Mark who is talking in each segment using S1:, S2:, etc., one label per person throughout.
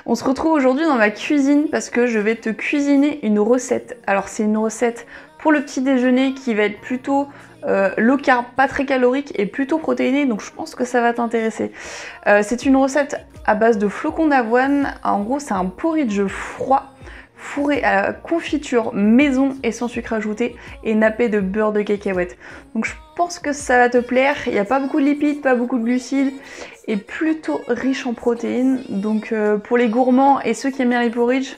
S1: On se retrouve aujourd'hui dans ma cuisine parce que je vais te cuisiner une recette. Alors c'est une recette pour le petit déjeuner qui va être plutôt low carb, pas très calorique et plutôt protéinée, donc je pense que ça va t'intéresser. C'est une recette à base de flocons d'avoine. En gros c'est un porridge froid fourré à la confiture maison et sans sucre ajouté et nappé de beurre de cacahuète. Donc je pense que ça va te plaire, il n'y a pas beaucoup de lipides, pas beaucoup de glucides et plutôt riche en protéines. Donc pour les gourmands et ceux qui aiment bien les porridge,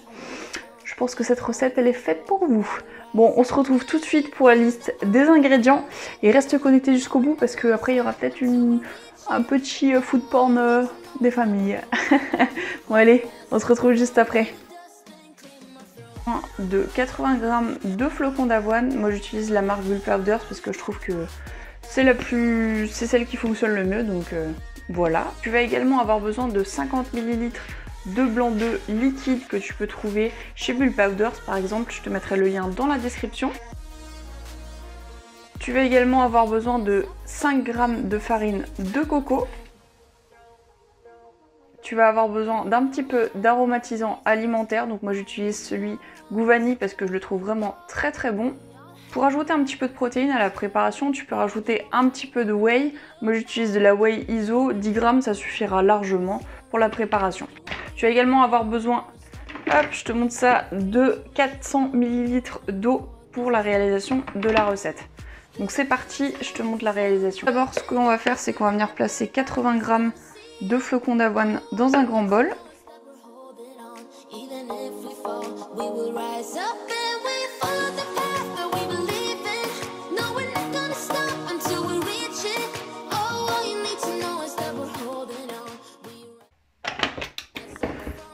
S1: je pense que cette recette elle est faite pour vous. Bon, on se retrouve tout de suite pour la liste des ingrédients et reste connecté jusqu'au bout parce qu'après il y aura peut-être un petit food porn des familles. Bon allez, on se retrouve juste après. De 80 g de flocons d'avoine. Moi j'utilise la marque Bull Powders parce que je trouve que c'est celle qui fonctionne le mieux, donc voilà. Tu vas également avoir besoin de 50 ml de blanc d'œuf liquide que tu peux trouver chez Bull Powders par exemple, je te mettrai le lien dans la description. Tu vas également avoir besoin de 5 g de farine de coco. Tu vas avoir besoin d'un petit peu d'aromatisant alimentaire, donc moi j'utilise celui Goût Vanille parce que je le trouve vraiment très très bon. Pour ajouter un petit peu de protéines à la préparation, tu peux rajouter un petit peu de whey. Moi j'utilise de la whey iso, 10 g ça suffira largement pour la préparation. Tu vas également avoir besoin, hop je te montre ça, de 400 ml d'eau pour la réalisation de la recette. Donc c'est parti, je te montre la réalisation. D'abord ce que l'on va faire c'est qu'on va venir placer 80 g de flocons d'avoine dans un grand bol.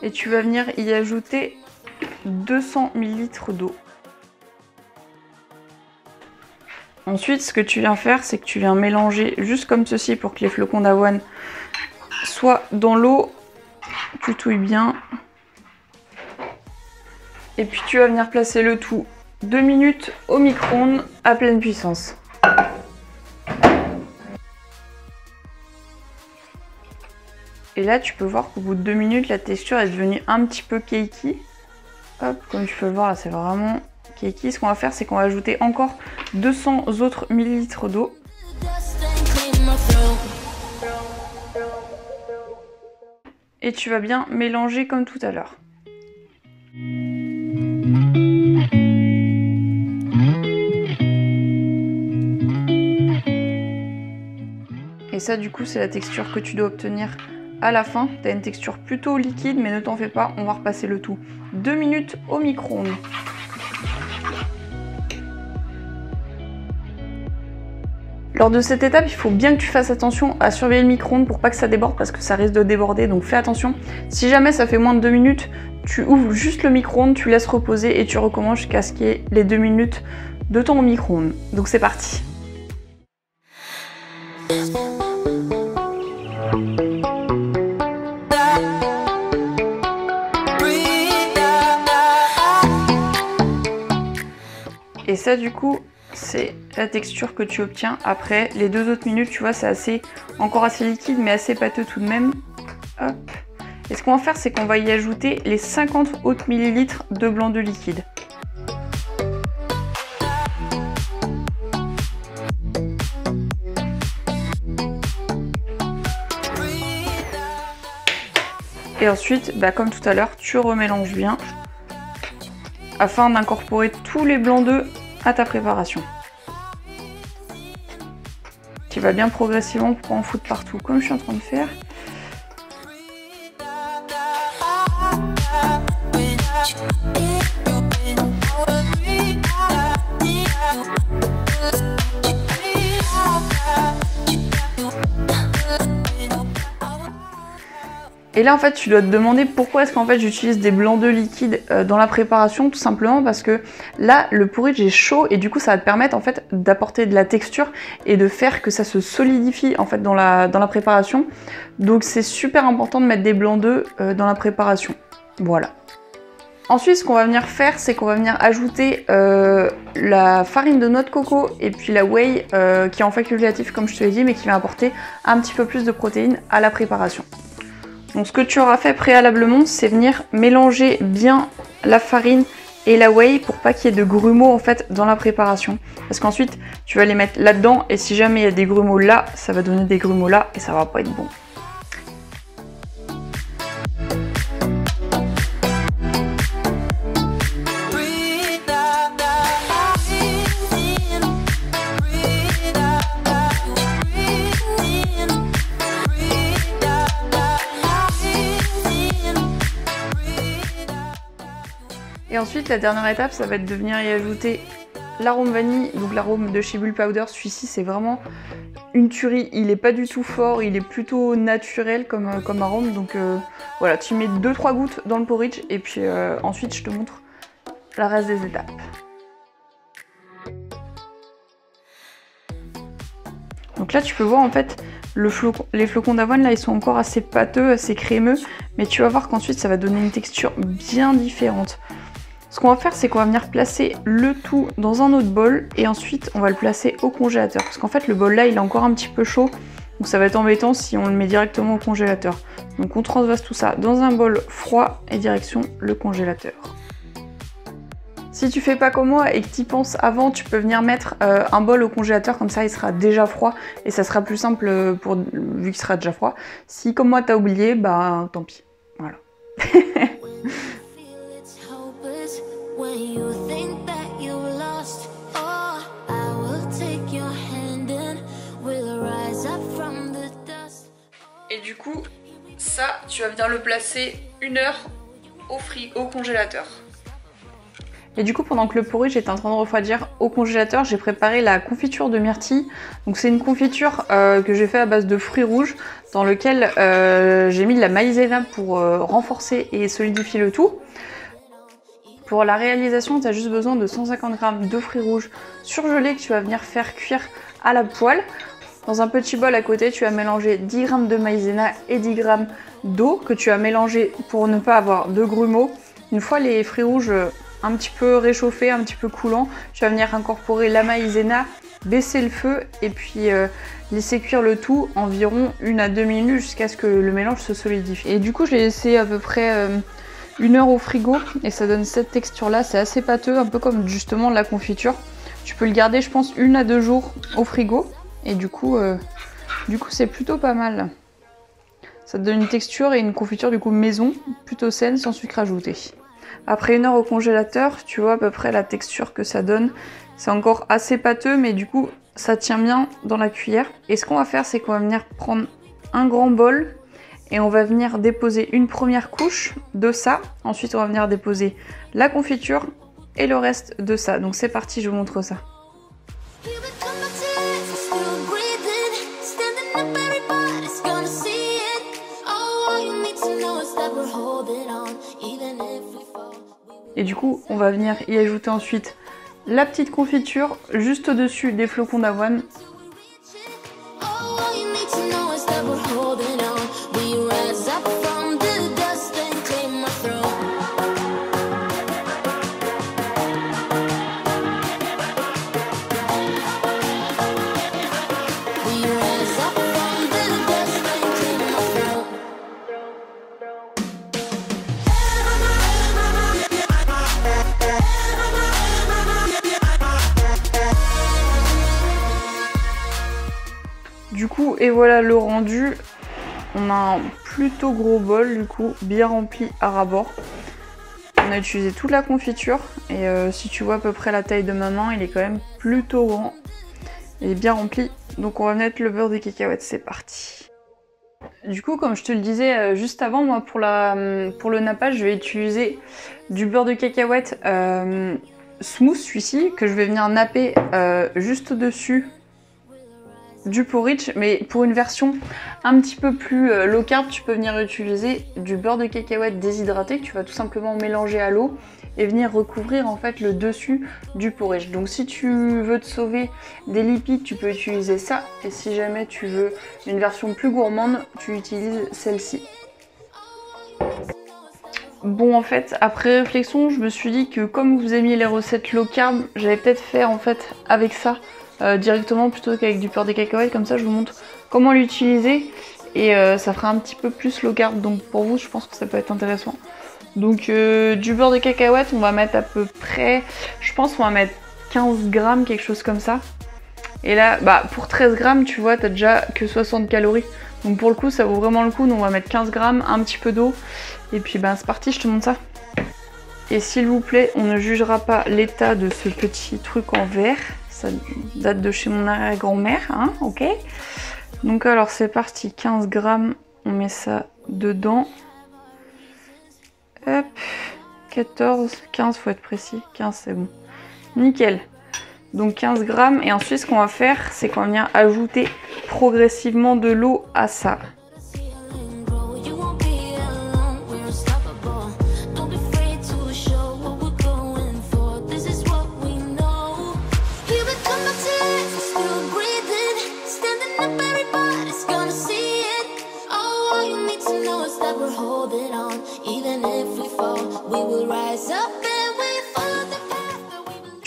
S1: Et tu vas venir y ajouter 200 ml d'eau. Ensuite, ce que tu viens faire, c'est que tu viens mélanger juste comme ceci pour que les flocons d'avoine soient dans l'eau. Tu touilles bien. Et puis tu vas venir placer le tout 2 minutes au micro-ondes à pleine puissance. Et là tu peux voir qu'au bout de 2 minutes la texture est devenue un petit peu cakey. Hop, comme tu peux le voir là c'est vraiment cakey. Ce qu'on va faire c'est qu'on va ajouter encore 200 autres millilitres d'eau. Et tu vas bien mélanger comme tout à l'heure. Et ça du coup c'est la texture que tu dois obtenir à la fin. Tu as une texture plutôt liquide mais ne t'en fais pas, on va repasser le tout 2 minutes au micro-ondes. Lors de cette étape, il faut bien que tu fasses attention à surveiller le micro-ondes pour pas que ça déborde parce que ça risque de déborder, donc fais attention. Si jamais ça fait moins de 2 minutes, tu ouvres juste le micro-ondes, tu laisses reposer et tu recommences jusqu'à ce qu'il y ait les 2 minutes de ton micro-ondes. Donc c'est parti. Et ça du coup, c'est la texture que tu obtiens après les 2 autres minutes. Tu vois, c'est encore assez liquide mais assez pâteux tout de même. Hop. Et ce qu'on va faire, c'est qu'on va y ajouter les 50 autres millilitres de blanc d'œuf liquide. Et ensuite, comme tout à l'heure, tu remélanges bien afin d'incorporer tous les blancs d'œufs à ta préparation. Tu vas bien progressivement pour en foutre partout comme je suis en train de faire. Et là en fait tu dois te demander pourquoi est-ce qu'en fait j'utilise des blancs d'œufs liquides dans la préparation. Tout simplement parce que là le porridge est chaud et du coup ça va te permettre en fait d'apporter de la texture et de faire que ça se solidifie en fait dans la préparation. Donc c'est super important de mettre des blancs d'œufs dans la préparation. Voilà. Ensuite ce qu'on va venir faire c'est qu'on va venir ajouter la farine de noix de coco et puis la whey qui est en facultatif comme je te l'ai dit mais qui va apporter un petit peu plus de protéines à la préparation. Donc ce que tu auras fait préalablement, c'est venir mélanger bien la farine et la whey pour pas qu'il y ait de grumeaux en fait dans la préparation. Parce qu'ensuite tu vas les mettre là-dedans et si jamais il y a des grumeaux là, ça va donner des grumeaux là et ça va pas être bon. Et ensuite, la dernière étape, ça va être de venir y ajouter l'arôme vanille, donc l'arôme de chez Bull Powder. Celui-ci, c'est vraiment une tuerie. Il est pas du tout fort, il est plutôt naturel comme arôme. Donc voilà, tu mets 2-3 gouttes dans le porridge et puis ensuite, je te montre le reste des étapes. Donc là, tu peux voir en fait, les flocons d'avoine, là, ils sont encore assez pâteux, assez crémeux. Mais tu vas voir qu'ensuite, ça va donner une texture bien différente. Ce qu'on va faire, c'est qu'on va venir placer le tout dans un autre bol et ensuite on va le placer au congélateur. Parce qu'en fait le bol là il est encore un petit peu chaud, donc ça va être embêtant si on le met directement au congélateur. Donc on transvase tout ça dans un bol froid et direction le congélateur. Si tu fais pas comme moi et que tu y penses avant, tu peux venir mettre un bol au congélateur, comme ça il sera déjà froid et ça sera plus simple vu qu'il sera déjà froid. Si comme moi t'as oublié, bah tant pis. Voilà. Et du coup, ça, tu vas venir le placer 1 heure au congélateur. Et du coup, pendant que le porridge est en train de refroidir au congélateur, j'ai préparé la confiture de myrtille. Donc c'est une confiture que j'ai fait à base de fruits rouges, dans lequel j'ai mis de la maïzena pour renforcer et solidifier le tout. Pour la réalisation, tu as juste besoin de 150 g de fruits rouges surgelés que tu vas venir faire cuire à la poêle. Dans un petit bol à côté, tu vas mélanger 10 g de maïzena et 10 g d'eau que tu vas mélanger pour ne pas avoir de grumeaux. Une fois les fruits rouges un petit peu réchauffés, un petit peu coulants, tu vas venir incorporer la maïzena, baisser le feu et puis laisser cuire le tout environ 1 à 2 minutes jusqu'à ce que le mélange se solidifie. Et du coup, je l'ai laissé à peu près 1 heure au frigo et ça donne cette texture là, c'est assez pâteux, un peu comme justement la confiture. Tu peux le garder je pense 1 à 2 jours au frigo et du coup c'est plutôt pas mal. Ça te donne une texture et une confiture du coup maison, plutôt saine, sans sucre ajouté. Après 1 heure au congélateur, tu vois à peu près la texture que ça donne. C'est encore assez pâteux mais du coup ça tient bien dans la cuillère. Et ce qu'on va faire, c'est qu'on va venir prendre un grand bol et on va venir déposer une première couche de ça. Ensuite, on va venir déposer la confiture et le reste de ça. Donc c'est parti, je vous montre ça. Et du coup, on va venir y ajouter ensuite la petite confiture juste au-dessus des flocons d'avoine. Du coup, et voilà le rendu. On a un plutôt gros bol, du coup, bien rempli à ras-bord. On a utilisé toute la confiture. Et si tu vois à peu près la taille de ma main, il est quand même plutôt grand. Il est bien rempli. Donc on va mettre le beurre de cacahuète, c'est parti. Du coup, comme je te le disais juste avant, moi pour le nappage, je vais utiliser du beurre de cacahuète smooth, celui-ci, que je vais venir napper juste au-dessus du porridge, mais pour une version un petit peu plus low carb, tu peux venir utiliser du beurre de cacahuète déshydraté que tu vas tout simplement mélanger à l'eau et venir recouvrir en fait le dessus du porridge. Donc si tu veux te sauver des lipides, tu peux utiliser ça, et si jamais tu veux une version plus gourmande, tu utilises celle-ci. Bon, en fait, après réflexion, je me suis dit que comme vous aimiez les recettes low carb, j'allais peut-être faire en fait avec ça directement plutôt qu'avec du beurre de cacahuète. Comme ça, je vous montre comment l'utiliser et ça fera un petit peu plus low carb, donc pour vous je pense que ça peut être intéressant. Donc du beurre de cacahuète, on va mettre à peu près, je pense qu'on va mettre 15 grammes, quelque chose comme ça. Et là, bah pour 13 grammes, tu vois, t'as déjà que 60 calories. Donc pour le coup, ça vaut vraiment le coup. Donc on va mettre 15 grammes, un petit peu d'eau. Et puis bah c'est parti, je te montre ça. Et s'il vous plaît, on ne jugera pas l'état de ce petit truc en verre. Ça date de chez mon arrière-grand-mère, hein, ok. Donc alors c'est parti, 15 grammes, on met ça dedans. Hop, 14, 15, faut être précis, 15 c'est bon. Nickel. Donc 15 grammes, et ensuite ce qu'on va faire, c'est qu'on va venir ajouter progressivement de l'eau à ça.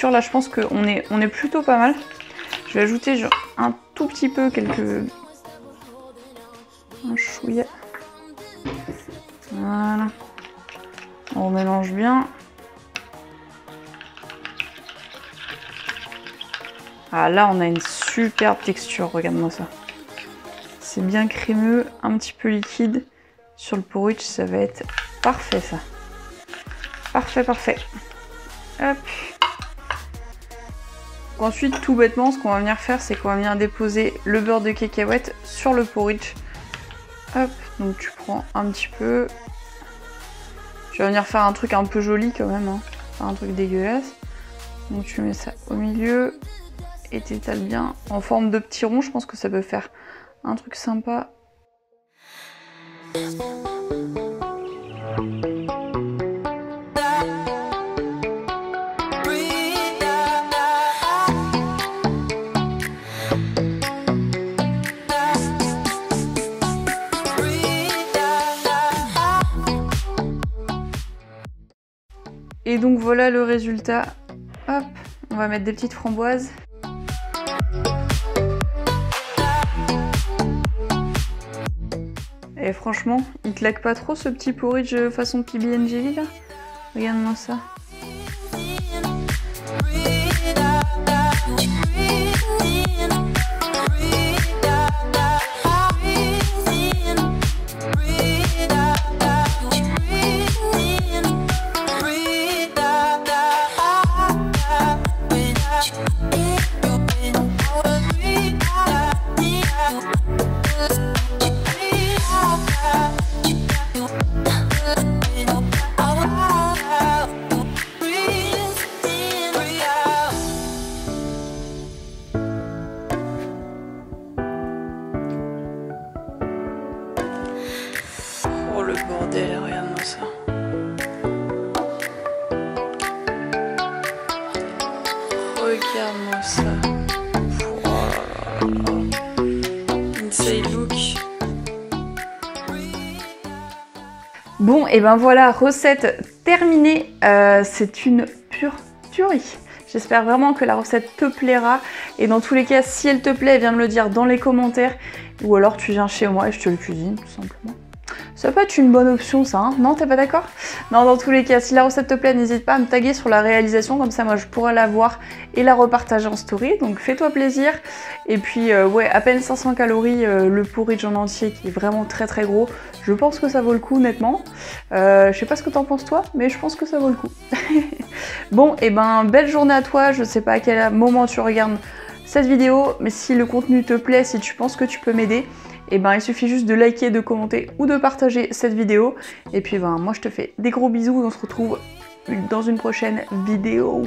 S1: Là je pense qu'on est plutôt pas mal. Je vais ajouter genre un tout petit peu, un chouïa. Voilà. On mélange bien. Ah là on a une superbe texture, regarde-moi ça. C'est bien crémeux, un petit peu liquide. Sur le porridge ça va être parfait ça. Parfait, parfait. Hop. Ensuite, tout bêtement, ce qu'on va venir faire, c'est qu'on va venir déposer le beurre de cacahuète sur le porridge. Hop, donc tu prends un petit peu. Tu vas venir faire un truc un peu joli quand même, hein. Pas un truc dégueulasse. Donc tu mets ça au milieu et t'étales bien en forme de petit rond. Je pense que ça peut faire un truc sympa. Et donc voilà le résultat. Hop, on va mettre des petites framboises. Et franchement, il claque pas trop ce petit porridge façon PB&J là. Regarde-moi ça. Oh le bordel, regarde-moi ça. Regarde-moi ça. Oh là là là. Inside look. Bon, et ben voilà, recette terminée. C'est une pure tuerie. J'espère vraiment que la recette te plaira. Et dans tous les cas, si elle te plaît, viens me le dire dans les commentaires. Ou alors tu viens chez moi et je te le cuisine, tout simplement. Ça peut être une bonne option ça, hein? Non, t'es pas d'accord? Non, dans tous les cas, si la recette te plaît, n'hésite pas à me taguer sur la réalisation, comme ça moi je pourrai la voir et la repartager en story, donc fais-toi plaisir. Et puis ouais, à peine 500 calories, le porridge en entier qui est vraiment très très gros, je pense que ça vaut le coup honnêtement. Je sais pas ce que t'en penses toi, mais je pense que ça vaut le coup. Bon, et ben belle journée à toi, je sais pas à quel moment tu regardes cette vidéo, mais si le contenu te plaît, si tu penses que tu peux m'aider, et ben il suffit juste de liker, de commenter ou de partager cette vidéo. Et puis ben moi je te fais des gros bisous et on se retrouve dans une prochaine vidéo.